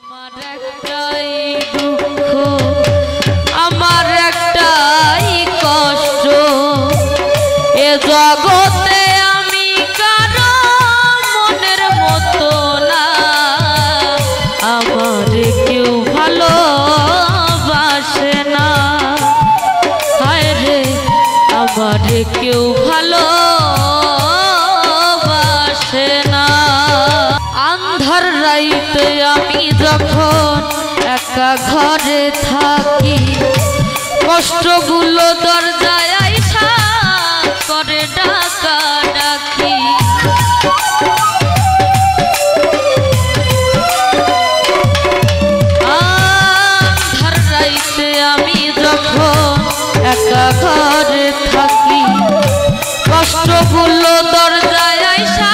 আমার একটাই দুঃখ, আমার একটাই কষ্ট, এ জগতে আমি কারো মনের মতো না। আমার কেউ ভালোবাসে না, হায় রে আমার কেউ ভালোবাসে না। আন্ধার রাইতে আমি যখন একা ঘরে থাকি, কষ্টগুলো দরজায় আইসা করে ডাকা ডাকি। আন্ধার রাইতে আমি যখন একা ঘরে থাকি, কষ্টগুলো দরজায় আইসা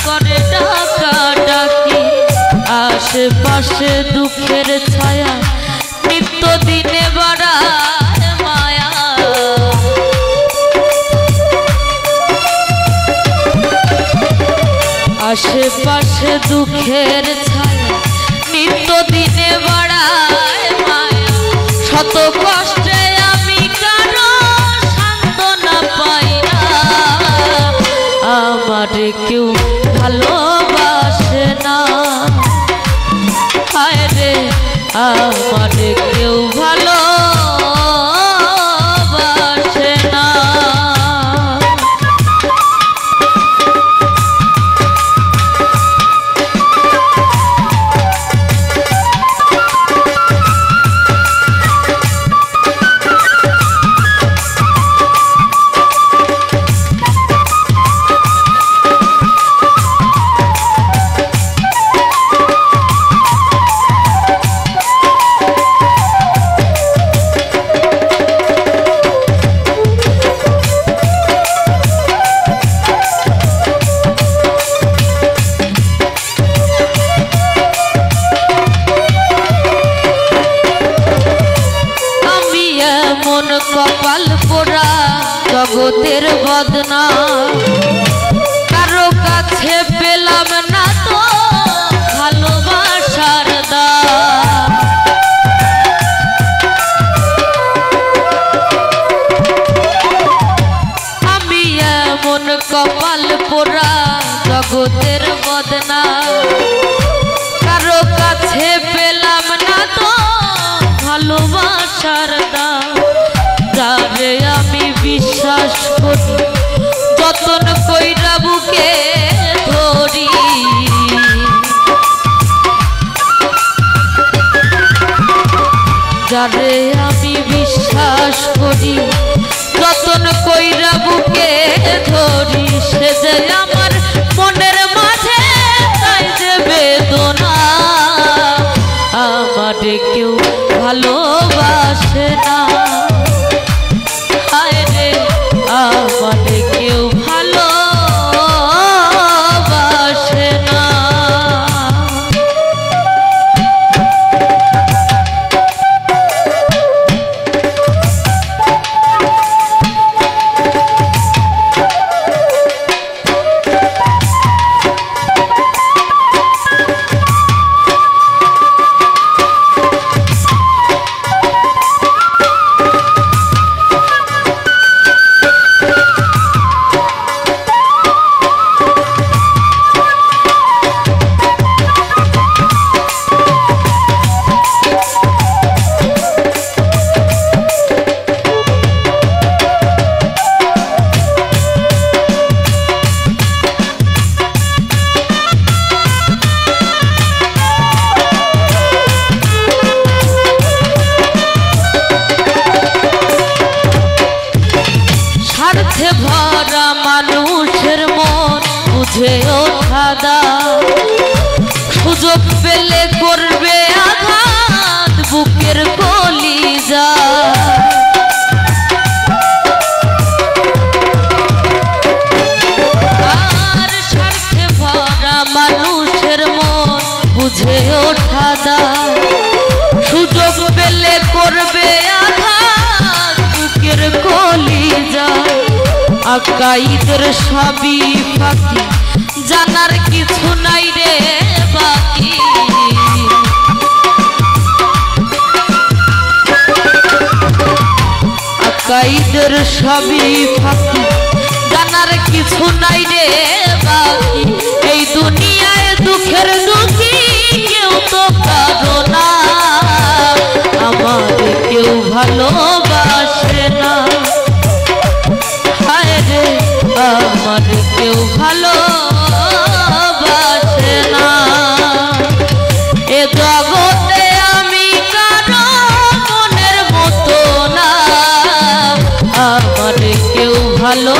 করে ডাকা ডাকি। আশেপাশে দুঃখের ছায়া নিত্য দিনে বাড়ায় মায়া। আশেপাশে দুঃখের ছায়া নিত্য দিনে বাড়ায় মায়া। শত কষ্টে আমি কারো সান্ত্বনা পাই না, আমার কেউ ভালোবাসে না, হায় রে আমার কেউ ভালোবাসে না। কপাল পোড়া জগতের বদনা, কারো কাছে পেলাম না তো ভালোবাসার দাম। আমি এমন কপাল পোড়া জগতের বদনা, কারো কাছে পেলাম না তো ভালোবাসার দাম। যারে আমি বিশ্বাস করি যতন কইরা বুকে ধরি, যারে আমি বিশ্বাস করি যতন কইরা বুকে ধরি, সে যে আমার মনের মাঝে তাই যে বেদনা। আমার কেউ ভালোবাসে না, আমার কেউ ভালোবাসে না। ভরা মানুষের মন বুঝে ওঠা দাও, সুযোগ পেলে করবে আঘাত বুকের কলিজা। আর স্বার্থে ভরা মানুষের মন বুঝে ওঠা দাও, সুযোগ পেলে করবে আঘাত বুকের কলিজা। আকাইদের সবই ফাঁকি, জানার কিছু নাই রে বাকি। গাইদের সবই ফাঁকি, জানার কিছু নাই রে বাকি। এই দুনিয়ায় দুঃখের দুঃখী কেউ তো কারো না, আমাকে কেউ ভালোবাসে না। হায় রে আমার কেউ ভালোবাসে না। এ জগতে আমি কারো মনের মতো না, আমার কেউ ভালো